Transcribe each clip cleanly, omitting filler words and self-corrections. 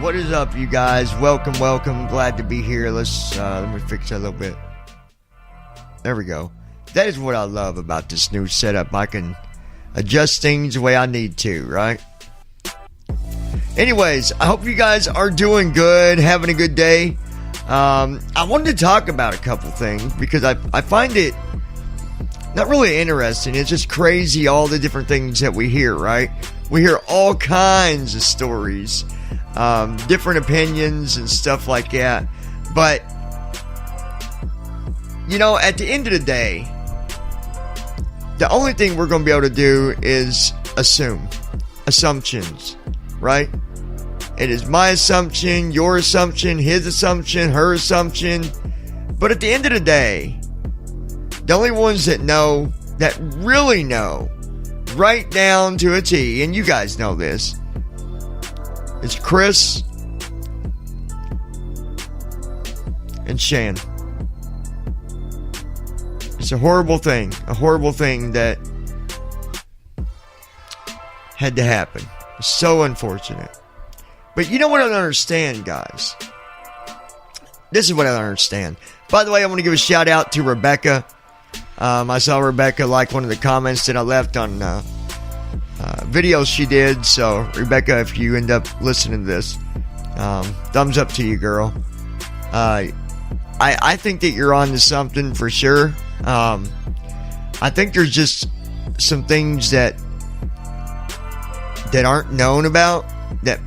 What is up, you guys? Welcome. Glad to be here. Let me fix that a little bit. There we go. That is what I love about this new setup. I can adjust things the way I need to, right? Anyways, I hope you guys are doing good, having a good day. I wanted to talk about a couple things because I find it not really interesting. It's just crazy, all the different things that we hear, right? We hear all kinds of stories, different opinions and stuff like that. But, you know, at the end of the day, the only thing we're going to be able to do is assumptions, right? It is my assumption, your assumption, his assumption, her assumption. But at the end of the day, the only ones that know, that really know, right down to a T, and you guys know this, it's Chris and Shan. It's a horrible thing that had to happen. It's so unfortunate. But you know what I don't understand, guys? This is what I don't understand. By the way, I want to give a shout out to Rebecca. I saw Rebecca like one of the comments that I left on videos she did. So, Rebecca, if you end up listening to this, thumbs up to you, girl. I think that you're on to something for sure. I think there's just some things that aren't known about that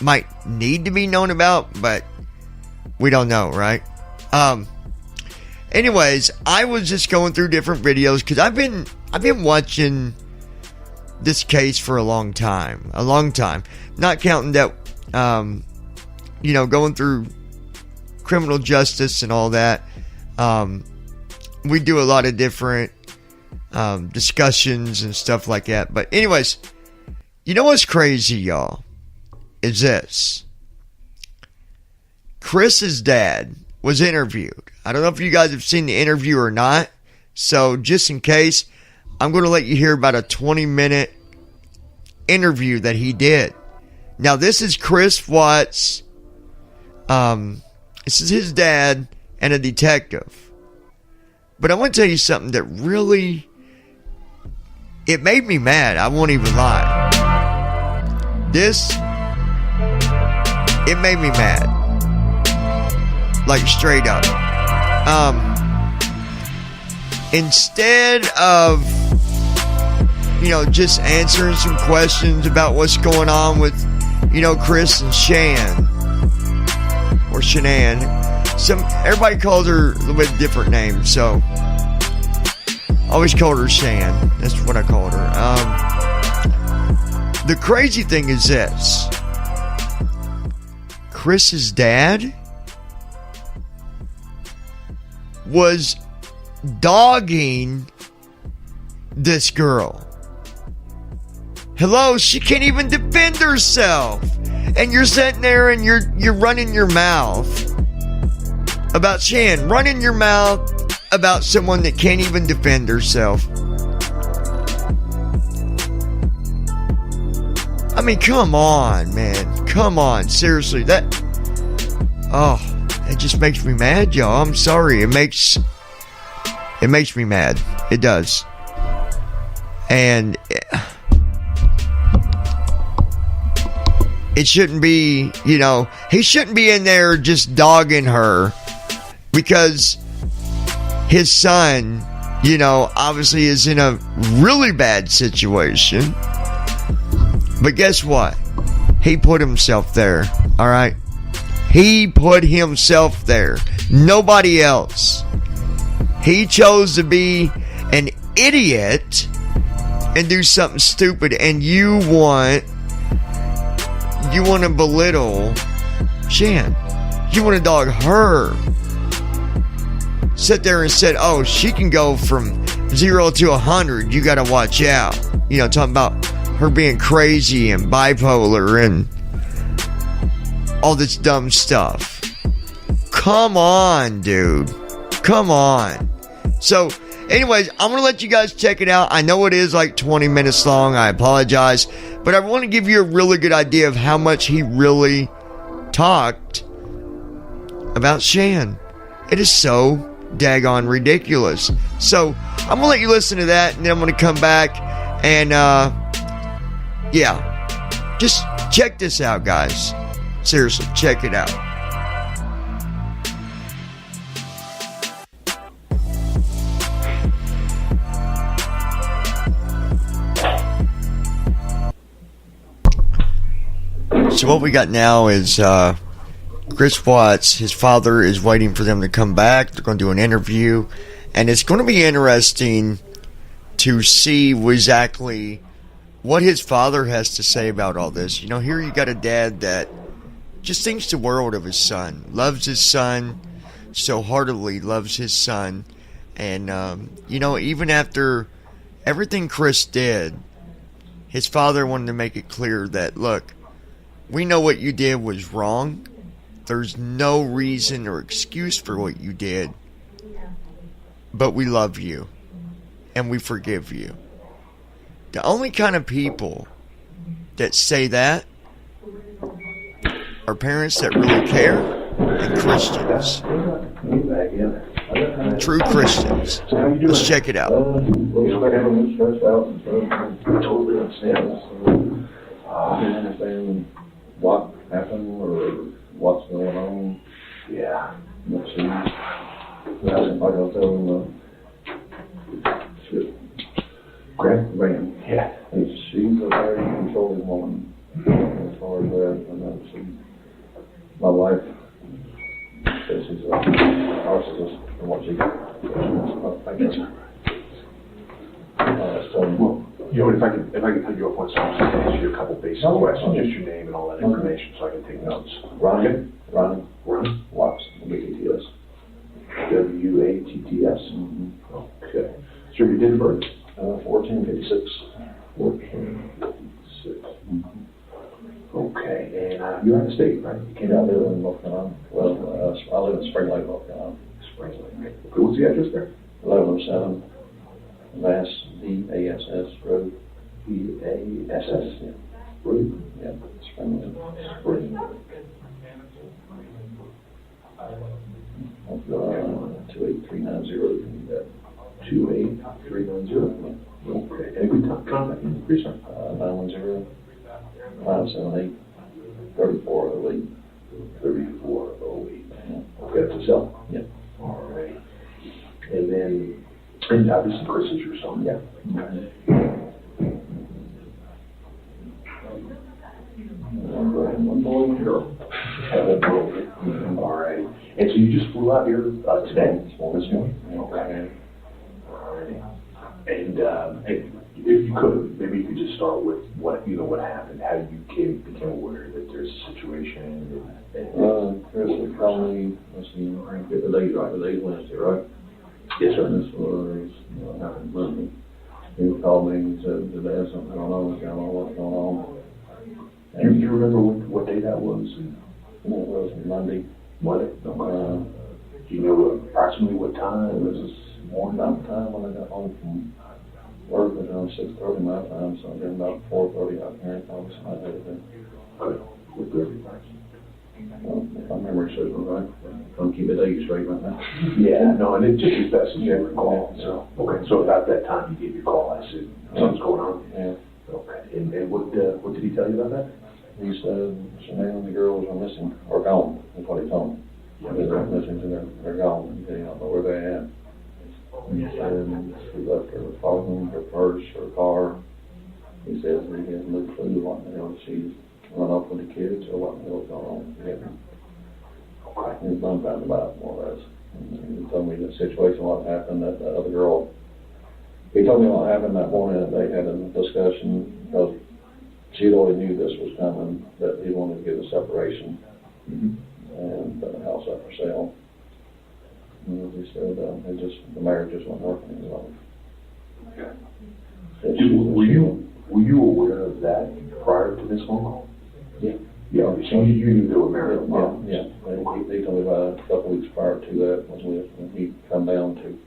might need to be known about, but we don't know, right? Anyways, I was just going through different videos because I've been watching this case for a long time, not counting that, going through criminal justice and all that. We do a lot of different discussions and stuff like that. But anyways, you know what's crazy, y'all, is this. Chris's dad was interviewed. I don't know if you guys have seen the interview or not. So just in case, I'm going to let you hear about a 20-minute interview that he did. Now, this is Chris Watts. This is his dad and a detective. But I want to tell you something that really, it made me mad. I won't even lie. It made me mad. Like straight up. Instead of, just answering some questions about what's going on with, Chris and Shan. Or Shannan. Everybody calls her a little bit different names, so I always called her Shan. That's what I called her. The crazy thing is this. Chris's dad was dogging this girl. Hello, she can't even defend herself. And you're sitting there and you're running your mouth about Shan, running your mouth about someone that can't even defend herself. I mean, come on, man. Come on. Seriously, it just makes me mad, y'all. I'm sorry. It makes me mad. It does. And it shouldn't be, he shouldn't be in there just dogging her because his son, obviously is in a really bad situation. But guess what? He put himself there, all right? He put himself there. Nobody else. He chose to be an idiot and do something stupid, and you want to belittle Shan. You want to dog her. Sit there and said, oh, she can go from 0 to 100. You got to watch out. Talking about her being crazy and bipolar and all this dumb stuff. Come on, dude. Come on. So, anyways, I'm going to let you guys check it out. I know it is like 20 minutes long. I apologize. But I want to give you a really good idea of how much he really talked about Shan. It is so daggone ridiculous. So I'm going to let you listen to that, and then I'm going to come back and, just check this out, guys. Seriously, check it out. So what we got now is Chris Watts. His father is waiting for them to come back. They're going to do an interview, and it's going to be interesting to see exactly what his father has to say about all this. You know, here you got a dad that just thinks the world of his son, loves his son so heartily, loves his son, and even after everything Chris did, his father wanted to make it clear that, look, we know what you did was wrong. There's no reason or excuse for what you did. But we love you. And we forgive you. The only kind of people that say that are parents that really care and Christians. True Christians. Let's check it out. Totally understand. I understand what happened or what's going on. Yeah. Let's see. Like I'll tell them, grab the van. Yeah. She's a very controlling woman as far as that. And my wife says she's a narcissist from what she I guess. If I can cut you off one second, just to answer you a couple basic questions, just your name and all that information, so I can take notes. Ronnie Watts, WATTS. WATTS. Okay. So your date of birth? 1456. 1456. Okay, and you're out of state, right? You came I out live there. in North Carolina. Well, I live in Spring Lake, North Carolina. Spring Lake. Okay, what's the address there? 1107 Vass, VASS Road. VASS? Yeah. Road? Yeah, Spring Lake. Spring Lake. 28390. 28390. Okay, and a good contact number, please, sir. 910 578 3408. 3408. Yeah. Okay, that's a cell? Yeah. All right. And then, and obviously Chris is your son? Yeah. One boy and a girl. All right. And so you just flew out here today? This morning? Okay. All right. And if you could, maybe you could just start with what happened, how you became aware that there's a situation. Chris would call me, let's see, get the date right, today's Wednesday, right? Yes, sir. And this was, happened Monday. He would call me and said, there's something going on, what's going on? Do you remember what day that was? It was Monday. Monday? Okay. Do you know approximately what time? It was morning time when I got home from work. It was around 6:30 my time, so then about 4:30 out here in Congress. I had it. Good. With good. Well, if my memory serves me right, I'm keep the date straight right now. Yeah, no, and it just as best as you recall. So, okay, so about that time you gave your call, I said, something's going on? Yeah. Okay, and what did he tell you about that? He said, Shanann and the girls are missing, or gone, is what he told me. They're missing, they're gone, they don't know where they're at. He said she left her phone, her purse, her car. He says he has no clue what the hell she's run off with the kids or what the hell's going on. Okay. He was dumbfounded about it, more or less. And he told me the situation, what happened, that the other girl. He told me what happened that morning, that they had a discussion, because she already knew this was coming, that he wanted to get a separation and put the house up for sale. And he said the marriage just wasn't working any longer. Were you aware of that prior to this phone call? Yeah. Yeah, so you knew they were married? Yeah. He told me about a couple weeks prior to that when he'd come down to,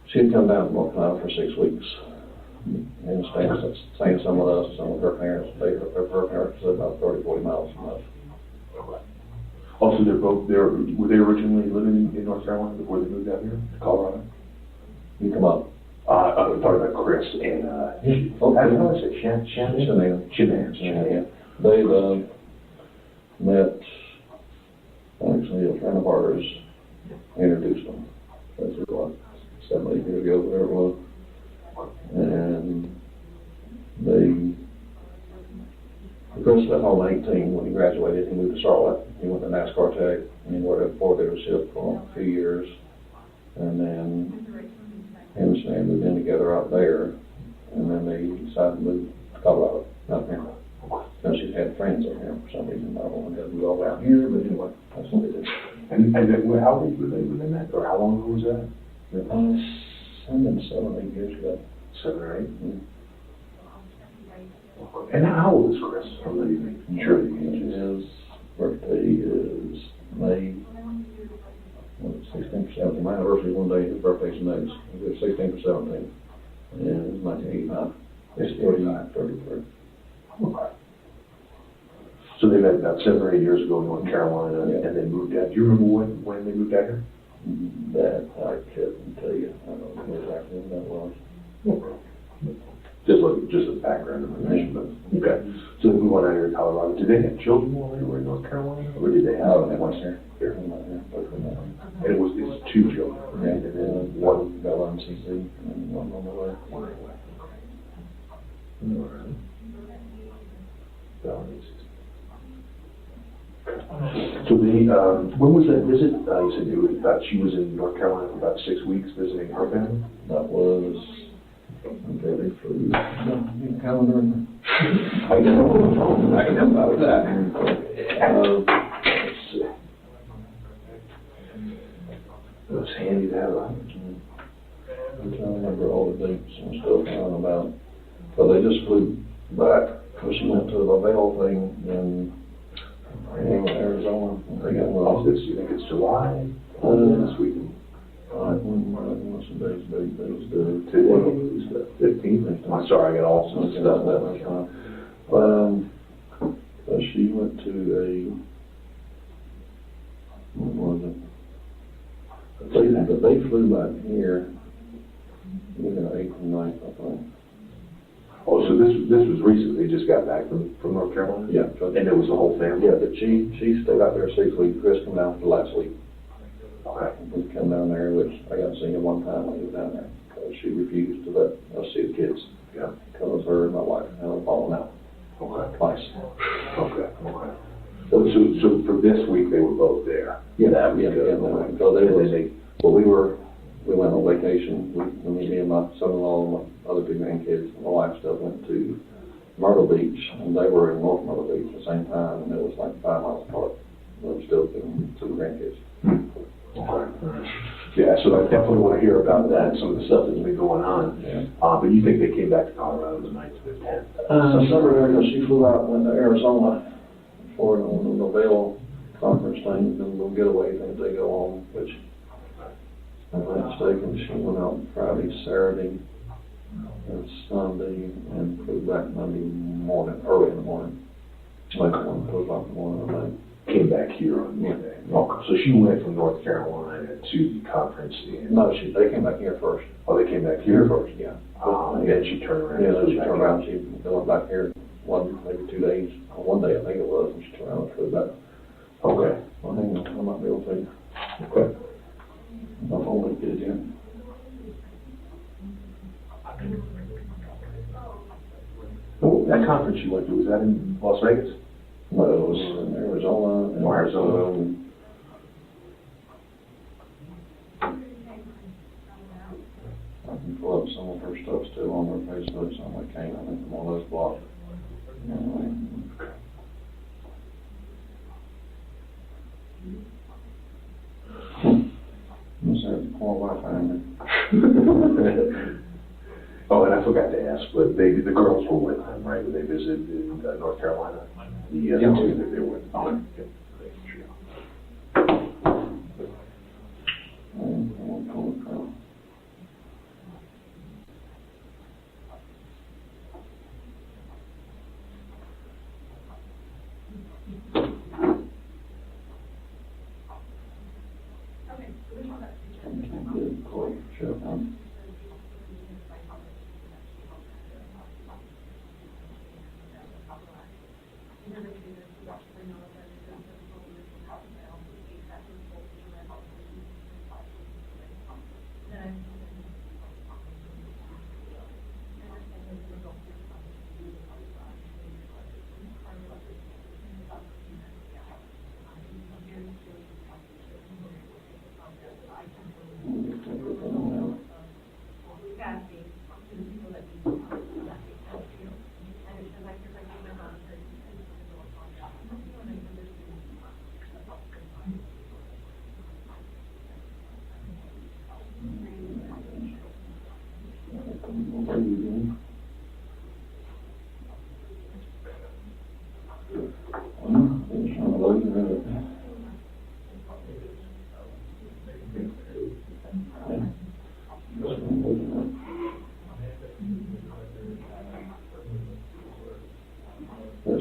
she had come down to North Carolina for 6 weeks. and staying some with us, some with her parents. Her parents live about 30, 40 miles from us. Also, were they originally living in North Carolina before they moved out here to Colorado? You come up. I'm talking about Chris and, how do I say, Shannan? They, met, actually, a friend of ours introduced them. That's what, 7, 8 years ago, whatever it was. And Chris left home at 18. When he graduated, he moved to Charlotte. He went to NASCAR Tech, and he worked at a Ford dealership for a few years. And then him and Shan moved in together out there, and then they decided to move to Colorado, out here. Now she's had friends up here for some reason. I don't want to move all out here, but anyway, that's what they did. And how old were they within that, or how long ago was that? 7, 8 years ago. 7 or 8? Mm-hmm. And how old is Chris? From the evening? Sure. His birthday is May 16th or 17th. My anniversary is one day, his birthday's the next. It's 16th or 17th. And it's 1985. It's 33. Okay. So they met about 7 or 8 years ago in North Carolina, yeah. And they moved out. Do you remember when they moved out here? That I couldn't tell you. I don't know exactly when that was. Okay. Just as background information, but okay. So they moved on out here to Colorado. Did they have children while they were in North Carolina, or did they have? They went here. And it's 2 children. Yeah. And then one Bella and CC, and one on the way. All right. Bella and CC. So when was that visit? You said she was in North Carolina for about 6 weeks visiting her family? That was, okay, they flew. Calendar. I know about that. Let's see. It was handy to have I'm trying to remember all the dates and stuff around about. But they just flew back, because she went to the Lavelle thing in Arizona. They got off this. You think it's July? This weekend. What's the days? Today is the 15th. I'm sorry, I got all sorts of stuff. That's fine. But she went to what was it? But they flew back here, April 9th, I think. Oh, so this was recent. They just got back from North Carolina? Yeah. And it was the whole family? Yeah, but she stayed out there 6 weeks. Chris came down for the last week. Okay. We come down there, which I got to see him one time when he was down there, because she refused to let us see the kids. Yeah. Because her and my wife had fallen out. Okay. Twice. Okay. So for this week, they were both there? Yeah. So we went on vacation. Me and my son-in-law and my other 2 grandkids, and my wife stuff went to Myrtle Beach, and they were in North Myrtle Beach at the same time, and it was like 5 miles apart. They were still to the grandkids. Okay. Yeah, so I definitely want to hear about that, some of the stuff that's been going on. Yeah. But you think they came back to Colorado the 9th to the 10th? She flew out, went to Arizona for the Lavelle conference thing, and little getaway thing they go on, which, if I'm not mistaken, she went out Friday, Saturday, and Sunday, and flew back Monday morning, early in the morning, like 1, 2 o'clock in the morning, I think. Came back here on Monday. Okay. So she went from North Carolina to the conference in... No, they came back here first. Oh, they came back here first? Yeah. And then she turned around. Yeah, then she turned around, she went back here maybe 2 days, or 1 day I think it was, and she turned around and flew back. Okay. Well, hang on, I might be able to tell you. Okay. My phone won't get it yet. Oh, that conference you went to, was that in Las Vegas? No, it was in Arizona. Arizona. I can pull up some of her stuff still on her Facebook, so I can't. I think I'm on those blocked. Must have to call my family. Oh, and I forgot to ask, but the girls were with them, right? When they visited in North Carolina? Yeah. They were with them.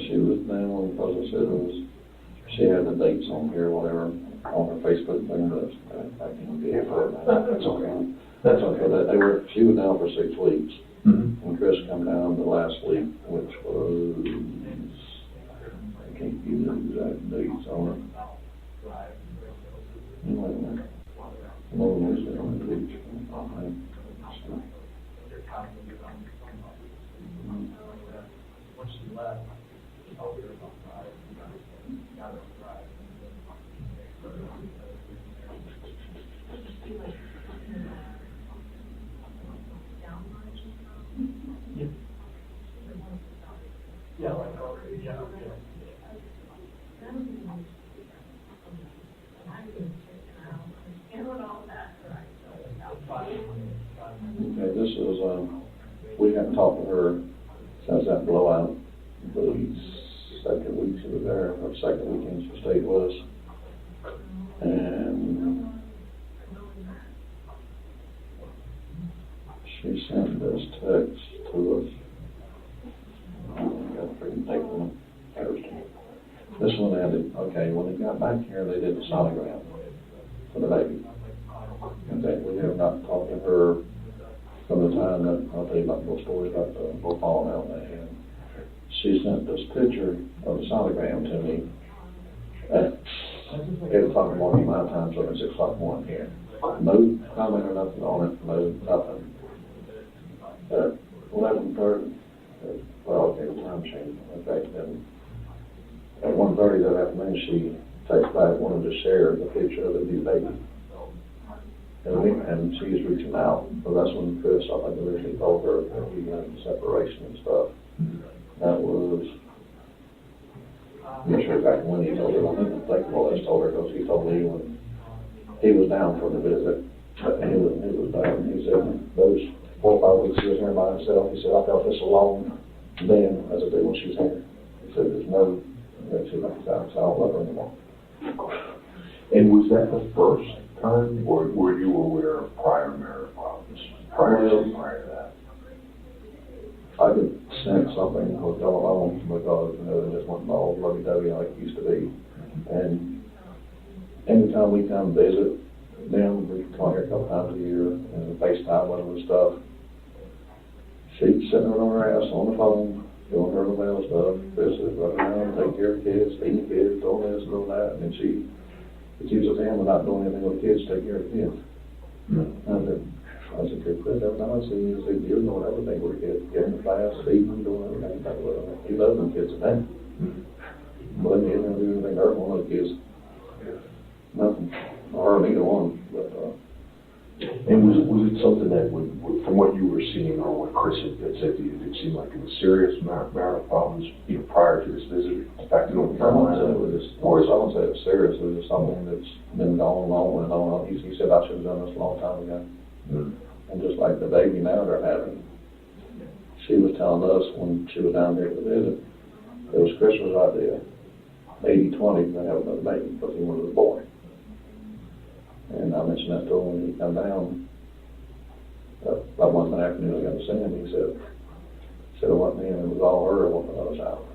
She was down, because I said it was, she had the dates on here, whatever, on her Facebook thing, but I can't be here for it. That's okay. That's okay. But she was down for 6 weeks. Mm-hmm. And Chris come down the last week, which was, I can't give you the exact dates on it. Wait a minute. Logan was there on the beach. Okay, this is, we haven't talked to her since that blowout, the second week she was there, or second weekend she stayed with us. And she sent this text to us. I got a freaking tape on Thursday. This one ended, okay, when they got back here, they did the sonogram for the baby. And that we have not talked to her from the time that, I'll tell you about the little story about the little falling out in the hand. She sent this picture of the sonogram to me at 8 o'clock in the morning, my time, so it's 6 o'clock in the morning here. No comment or nothing on it, no nothing. At 11:30, well, okay, the time changed, okay, then at 1:30 that afternoon, she texted back, wanted to share the picture of the new baby. And she's reaching out, so that's when Chris, I think, originally told her that he had separation and stuff. That was, I'm not sure exactly when he told her, I think more or less told her, because he told me when he was down for the visit, and he was down, he said, those 4 or 5 weeks he was here by himself, he said, I felt this alone then as I did when she was here. He said, there's no, she's like, I don't love her anymore. And was that the first time, or were you aware of prior marital problems prior to that? I could sense something was going on because, it just wasn't all lovey-dovey like it used to be. And anytime we come visit them, we come here a couple times a year and FaceTime with them and stuff. She's sitting on her ass on the phone, doing her little stuff, visit, running around, take care of kids, feeding kids, doing this, doing that, and she accuses him of not doing anything with the kids, take care of the kids. I said, Chris, every time I see you, you're doing everything with the kids, getting the class, feeding them, doing everything. He loves them kids today. But he didn't do anything to hurt one of the kids. Nothing. Or neither one. But, and was it something that would, from what you were seeing or what Chris had said to you, did it seem like it was serious marital problems prior to this visit? In fact, you don't I won't say it was serious. It was just something that's been going on and on. He said I should have done this a long time ago. And just like the baby now they're having, she was telling us when she was down there to visit, it was Christmas idea, 80-20, to have another baby because he wanted a boy. And I mentioned that to him when he come down. That one afternoon I got to see him, he said it wasn't him, it was all her wanting another child.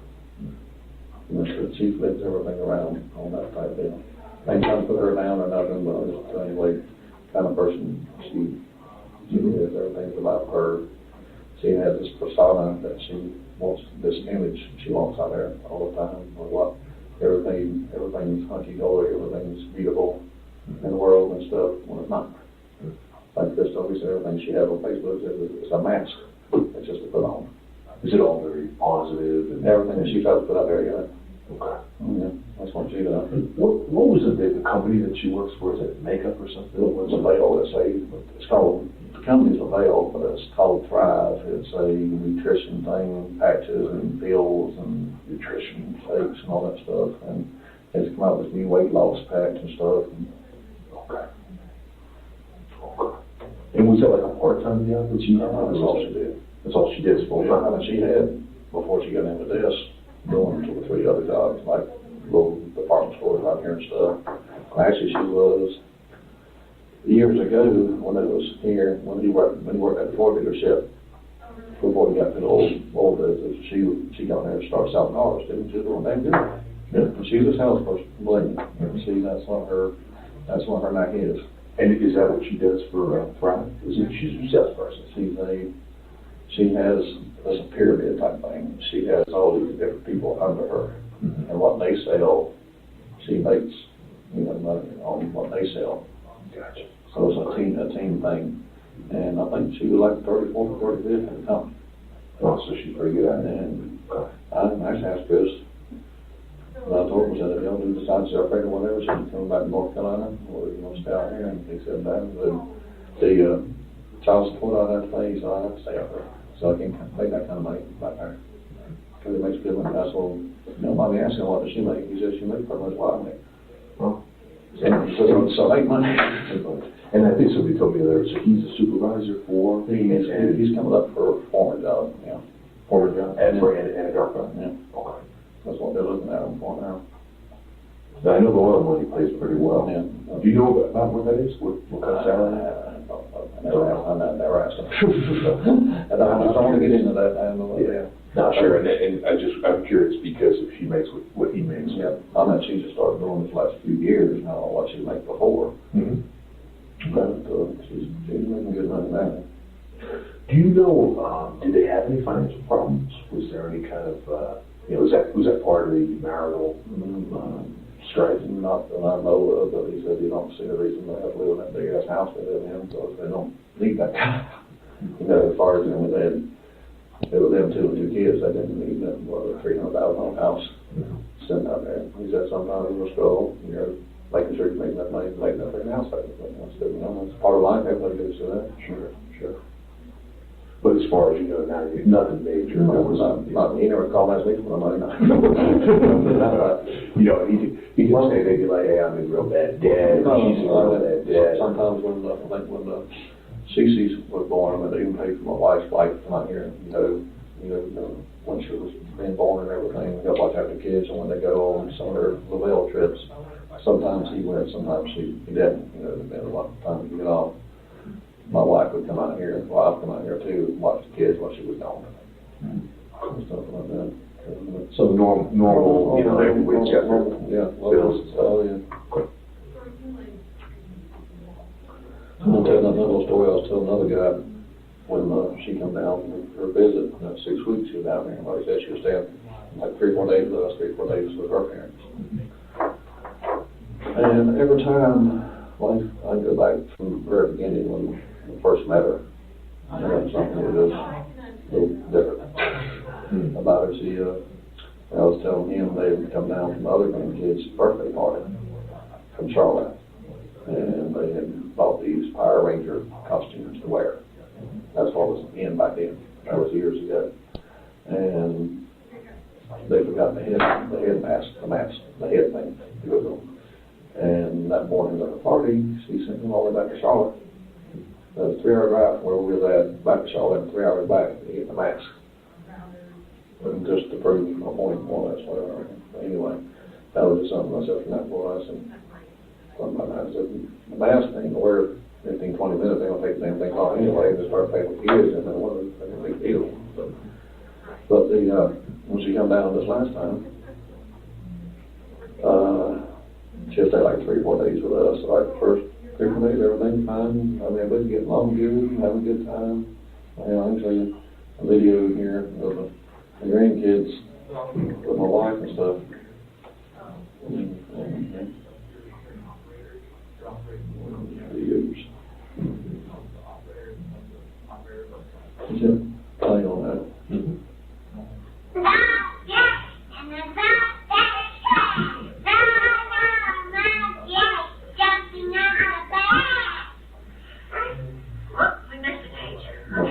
And I said, she flips everything around on that type deal. Ain't trying to put her down or nothing, but just anyway, kind of person she is. Everything's about her. She has this persona that she wants, this image she wants out there all the time, or what, everything's hunky-dory, everything's beautiful in the world and stuff, when it's not. Like Chris always said, everything she has on Facebook is a mask. It's just to put on. Is it all very positive? And everything that she tries to put out there, yeah. Okay. Yeah, that's what she does. What was it, the company that she works for? Is it makeup or something? It's a veil. It's called, the company's a veil, but it's called Thrive. It's a nutrition thing, patches and pills and nutrition shakes and all that stuff. And it's come out with new weight loss packs and stuff. Okay. And was that like a part-time job that she had? That's all she did. That's all she did, full time? And she had, before she got into this, doing 2 or 3 other jobs, like little department stores out here and stuff. Actually, she was, years ago, when it was here, when he worked at the Ford dealership, before he got to the old business, she got there and started selling cars, didn't she? Doing that good. Yeah. And she was a salesperson, believe me. See, that's what her knack is. And is that what she does for Thrive? She's a salesperson. She has a pyramid type thing. She has all these different people under her, and what they sell, she makes money on what they sell. Gotcha. So it's a team thing, and I think she was like 34th or 35th in the company. Oh, so she's pretty good at it. And I actually asked Chris. I told him, I said, if y'all do decide to start pregnant or whatever, she can come back to North Carolina, or you want to stay out here? And he said, that. The child support on that thing, so I have to stay out there. So I can make that kind of money back there. Because it makes good money. That's what, mommy asking, what does she make? He said, she makes pretty much what I make. Oh. So make money. And I think somebody told me there, so he's a supervisor for? He's coming up for a former job, yeah. Former job? And for Anadarko? Yeah. Okay. That's what they're looking at him for now. Now, I know the oil money pays pretty well. Yeah. Do you know about what that is? What kind of salary? I never asked him. I don't want to get into that. I don't know. Yeah. No, sure. And I'm curious because if she makes what he makes. Yeah. I mean, she just started doing this last few years. I don't know what she made before. Mm-hmm. But she's making good money now. Do you know, did they have any financial problems? Was there any kind of, was that part of the marital strife? Not that I know of, but he said you don't see the reason they have to live in that big ass house they live in, because they don't need that kind of, as far as them, it was them 2 and 2 kids, they didn't need that, $300,000 house sitting out there. He said sometimes it was struggle, making sure you're making that money, making that big house. But that's part of life, everybody gets to that. Sure. But as far as you know, now, nothing major. He never called last week for the money. He can say they'd be like, hey, I'm a real bad dad. Sometimes when Cece was born, I even paid for my wife's flight to come out here. When she was being born and everything, we got to watch after kids, and when they go on some of their Lavelle trips, sometimes he went, sometimes he didn't. Depending on what time he get off. My wife would come out here, I'd come out here too, and watch the kids while she was gone. And stuff like that. So normal, everybody's got their bills and stuff. Yeah. I'll tell another story. I was telling another guy when she come down for her visit, 6 weeks she was down there. Like I said, she was staying like 3 or 4 days with us, 3 or 4 days with her parents. And every time, I go back from the very beginning when I first met her, I had something that was a little different about her. I was telling him they would come down from other grandkids' birthday party from Charlotte, and they had bought these Power Ranger costumes to wear. That's what was in back then. That was years ago. And they forgot the head mask, the head thing to go on. And that morning at the party, she sent them all the way back to Charlotte. It was a 3-hour drive from where we were at, back to Charlotte, and 3 hours back to get the mask. And just to prove my point, more or less, whatever. But anyway, that was just something I said from that point. I said, the mask thing, to wear 15, 20 minutes, they don't take the damn thing off anyway, and just start playing with kids, and then what was a big deal. But when she come down this last time, she'll stay like 3 or 4 days with us. So like the first 3 or 4 days, everything's fine. I mean, we get along good, have a good time. You know, I can show you a video here of the grandkids with my wife and stuff. Videos. Just play on that.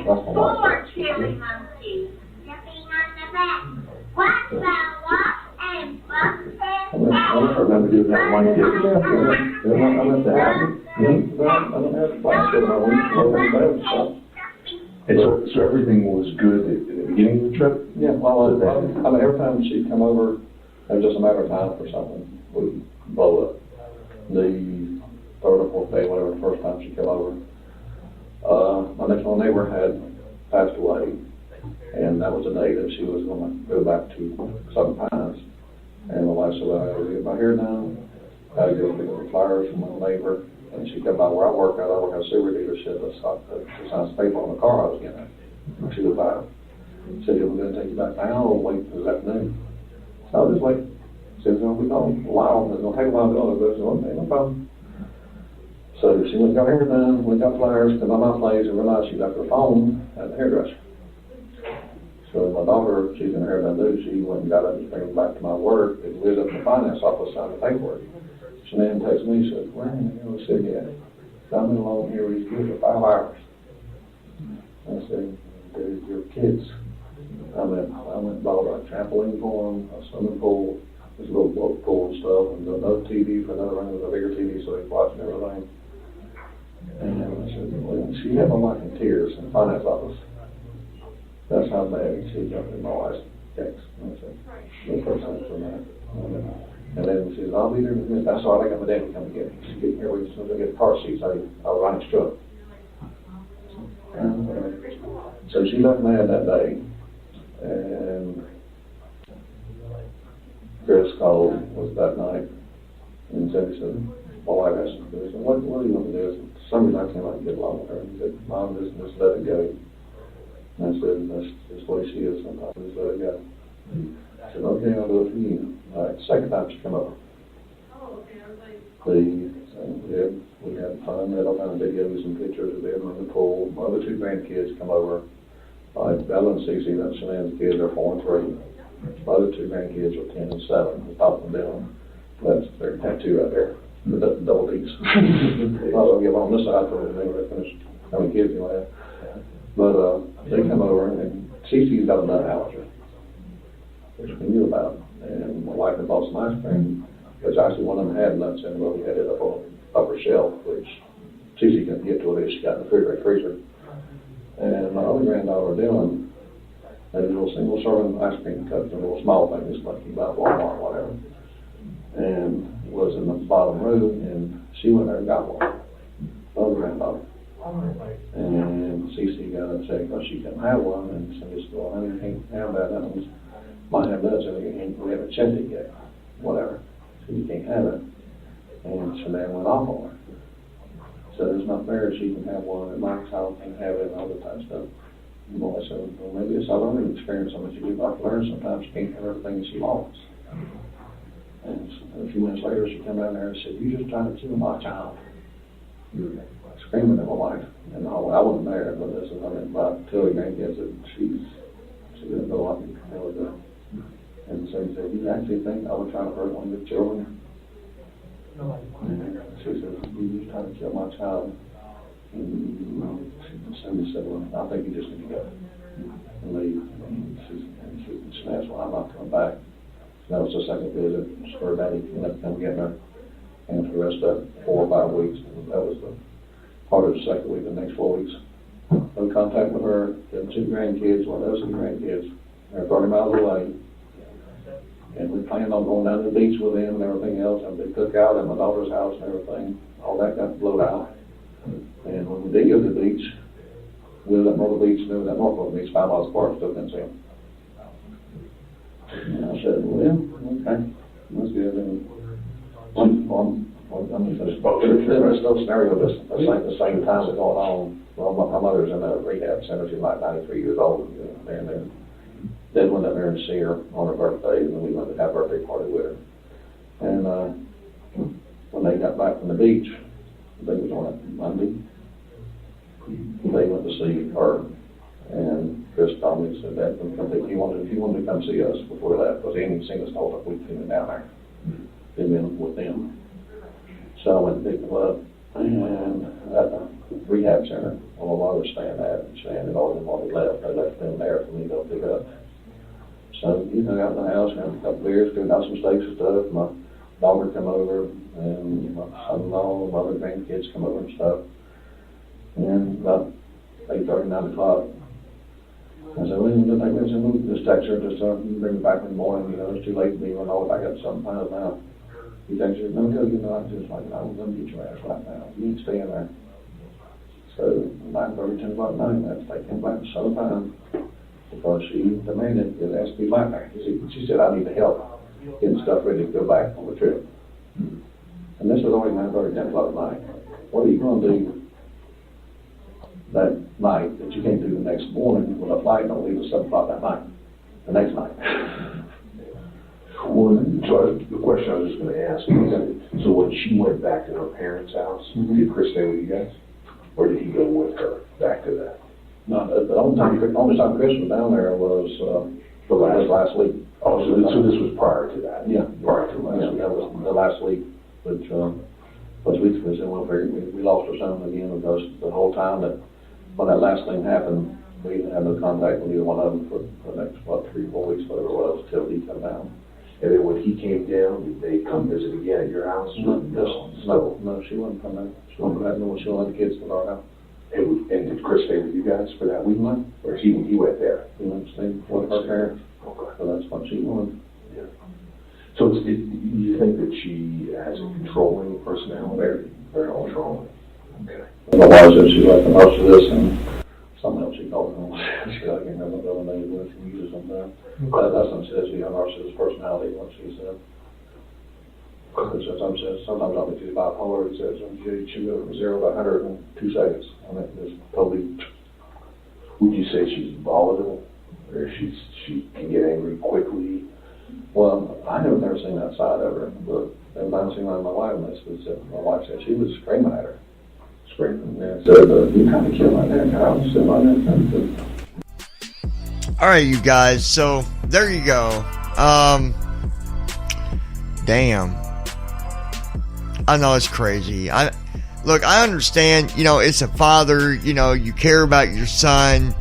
Four chili monkeys jumping on the back. What's the walk and I don't remember doing that one kid. I went to happen. I don't have to buy shit on my week. And so everything was good at the beginning of the trip? Yeah, well, I mean, every time she'd come over, it was just a matter of time for something would blow up. The third or fourth day, whatever, the first time she came over, my next door neighbor had passed away, and that was the day that she was going to go back to Southern Pines. And my wife said, well, I gotta get my hair done, I gotta go pick up the flowers from my neighbor. And she come by where I work at a silver dealership. I saw the signs of paper on the car I was getting. She was by. Said, "We're going to take you back down or wait for this afternoon." So I'll just wait. She said, "We'll be gone a while. It's going to take a while to go." I said, "Okay, no problem." So she went and got her hair done, went and got flowers, come by my place and realized she left her phone at the hairdresser. So my daughter, she's in her hair done too. She went and got it and bring it back to my work. It was up in the finance office signing the paperwork. Shanann texted me, said, "Where in the hell is Sid at? I've been alone here with these kids for 5 hours." I said, "They're your kids." I went and bought a trampoline for them, a swimming pool, this little boat pool and stuff, and another TV for another room with a bigger TV so they can watch and everything. And I said, well, she had my wife in tears in the finance office. That's how bad she jumped in my wife's text. I said, no person for that. And then she says, "I'll be there in a minute. That's all right, I got my daddy coming to get me. She get here with as soon as I get the car seats, I'll run his truck." So she left mad that day, and Chris called was that night, and said, my wife asked him, he said, what do you want to do? For some reason I can't like get along with her. He said, "Mom, just let it go." And I said, "That's just the way she is sometimes, just let it go." I said, "Okay, I'll do it for you." All right, second time she come over. We had fun, had all kinds of videos and pictures of them in the pool. My other 2 grandkids come over. Bella and Cece, that's Shanann's kids, are 4 and 3. My other 2 grandkids are 10 and 7. The top of them, that's their tattoo right there. The double D's. I was going to get on this side for them when they finished having kids anyway. But they come over, and Cece's got a nut allergy, which we knew about. And my wife had bought some ice cream, which actually one of them had nuts in it, but we had it up on the upper shelf, which Cece couldn't get to it. She got in the refrigerator freezer. And my other granddaughter, Dylan, had a little single serving ice cream cup, a little small thing, just like you buy at Walmart or whatever. And was in the bottom room, and she went there and got one. My other granddaughter. And Cece got upset because she couldn't have one, and so she said, "Well, honey, you can't have that. That one's might have nuts in it, we haven't checked it yet." Whatever. So you can't have it. And Shanann went off on her. So it's not fair she can have one and my child can have it and all that type of stuff. The boy said, "Well, maybe it's a learning experience so much you do like to learn. Sometimes you can't have everything that she wants." And a few minutes later she came down there and said, "You just trying to kill my child." Screaming at my wife. And I wasn't there, but this is, about 2 grandkids that she didn't know I could tell her that. And so he said, "You actually think I would try to hurt one of your children?" And she said, "You just trying to kill my child." And Cindy said, "Well, I think you just need to go and leave." And she said, "Well, I'm not coming back." That was the second visit. Her daddy ended up coming getting her. And for the rest of 4 or 5 weeks, that was the part of the second week, the next 4 weeks. No contact with her, the 2 grandkids, one of those 2 grandkids. They're 30 miles away. And we planned on going down to the beach with them and everything else, and they took out at my daughter's house and everything. All that got blown out. And when we did go to the beach, we lived at Myrtle Beach, and we lived at North Myrtle Beach, 5 miles apart, still couldn't see them. And I said, "Well, okay, that's good." And one I mean, there's no scenario the same time that's going on. Well, my mother's in a rehab center. She's like 93 years old. And then Dad went up there and see her on her birthday, and then we went to have a birthday party with her. And when they got back from the beach, I think it was on a Monday, they went to see her. And Chris told me, said that he wanted to come see us before he left, because he hadn't even seen us all that we'd seen him down there. He'd been with them. So I went and picked him up, and at the rehab center, where my mother was staying at, Shan and all them already left. They left them there for me to go pick up. So, got in the house, had a couple beers, got out some steaks and stuff. My daughter come over, and my son-in-law, my other grandkids come over and stuff. And about 8:30, 9 o'clock, I said, well, just text her, just bring her back in the morning, it's too late to be running all the way back up to something pounds now. He texted her, no, I'm just like, no, I'm going to get your ass right now. You ain't staying there. So, 9:30, 10 o'clock at night, I had to take him back to Southern Pine, because she demanded it has to be back there. She said, I need the help getting stuff ready to go back on the trip. And this was only 9:30, 10 o'clock at night. What are you going to do that night that you can't do the next morning when a flight don't leave at 7 o'clock that night, the next night? Well, so the question I was just going to ask is, so when she went back to her parents' house, did Chris stay with you guys? Or did he go with her back to that? No, the only time Chris was down there was last week. Oh, so this was prior to that? Yeah. Prior to last week. That was the last week, which we said, well, we lost our son again, because the whole time that when that last thing happened, we didn't have no contact with either one of them for the next, 3 or 4 weeks, whatever it was, till he come down. And then when he came down, did they come visit again at your house? No, she wouldn't come down. She wouldn't come down. She let the kids to our house. And did Chris stay with you guys for that week? Or he went there? He went to stay with her parents. Okay. So that's what she wanted. Yeah. So you think that she has a controlling personality? Very, very controlling. Okay. Otherwise, if she left the most of this and something else she called them. She got again, I don't know the name of it, she uses sometimes. But that's what she says, she has a narcissist personality, what she said. Sometimes I'll be too bipolar, it says, she goes from 0 to 100 in 2 seconds. I mean, it's totally. Would you say she's volatile? Or she can get angry quickly? Well, I haven't never seen that side of her, but every time I seen my wife, my wife said she was screaming at her. Screaming, and said, you kind of killed my dad, Kyle. Said my dad. All right, you guys. So there you go. Damn. I know it's crazy. I understand. It's a father. You care about your son.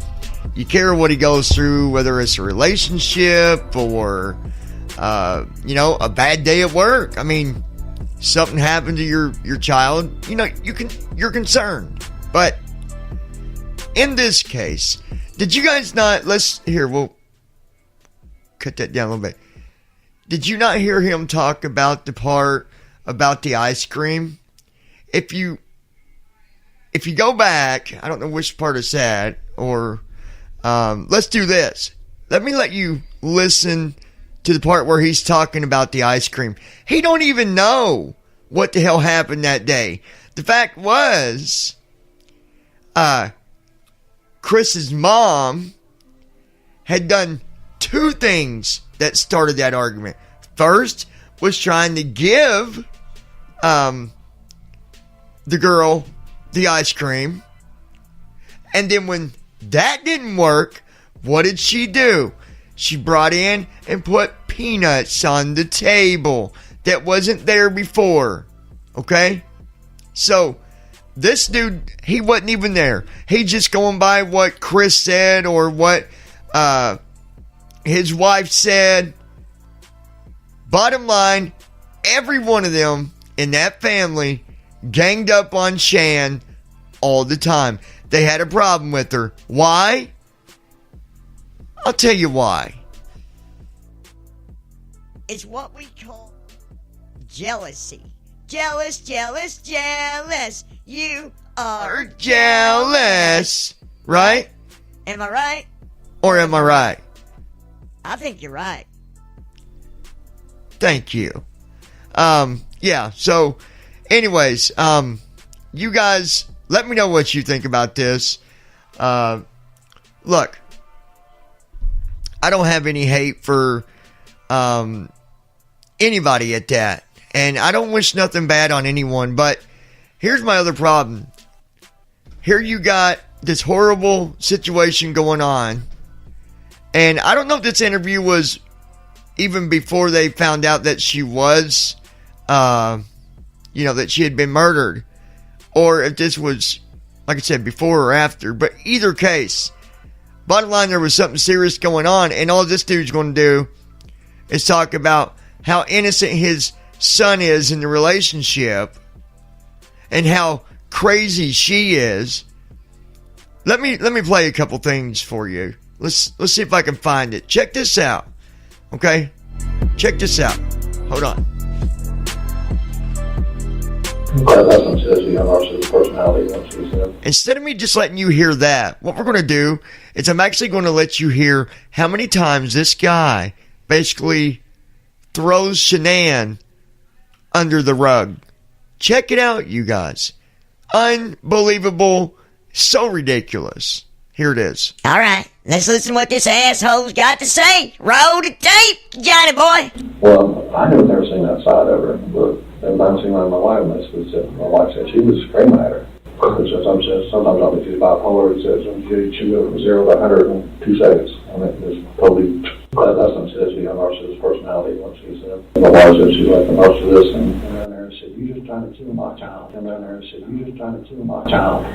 You care what he goes through, whether it's a relationship or, a bad day at work. I mean, something happened to your child. You're concerned. But in this case, did you guys not? We'll cut that down a little bit. Did you not hear him talk about the part about the ice cream? If you go back, I don't know which part it's at, or let's do this. Let me let you listen to the part where he's talking about the ice cream. He don't even know what the hell happened that day. The fact was, Chris's mom had done 2 things that started that argument. First was trying to give the girl the ice cream. And then when that didn't work, what did she do? She brought in and put peanuts on the table that wasn't there before. Okay? So, this dude, he wasn't even there. He just going by what Chris said or what his wife said. Bottom line, every one of them in that family ganged up on Shan all the time. They had a problem with her. Why? I'll tell you why. It's what we call jealousy. Jealous, jealous, jealous. You are jealous. Right? Am I right? Or am I right? I think you're right. Thank you. Yeah, so anyways, you guys, let me know what you think about this. Look, I don't have any hate for anybody at that. And I don't wish nothing bad on anyone. But here's my other problem. Here you got this horrible situation going on. And I don't know if this interview was even before they found out that she was, that she had been murdered. Or if this was, like I said, before or after. But either case, bottom line, there was something serious going on. And all this dude's going to do is talk about how innocent his son is in the relationship. And how crazy she is. Let me play a couple things for you. Let's see if I can find it. Check this out. Okay? Check this out. Hold on. That's what says, she's personality. What she said. Instead of me just letting you hear that, what we're going to do is I'm actually going to let you hear how many times this guy basically throws Shanann under the rug. Check it out, you guys. Unbelievable. So ridiculous. Here it is. All right, let's listen to what this asshole's got to say. Roll the tape, Johnny boy. Well, I have never seen that side of her, but every time I seen my wife, my wife said she was screaming at her. Sometimes I'll be bipolar. It says she goes from 0 to 100 in 2 seconds. I mean, it's totally. That's what says the narcissist personality. What she said. My wife said she's like a narcissist, and came down there and said, "You just trying to kill my child." Came down there and said, "You just trying to kill my child."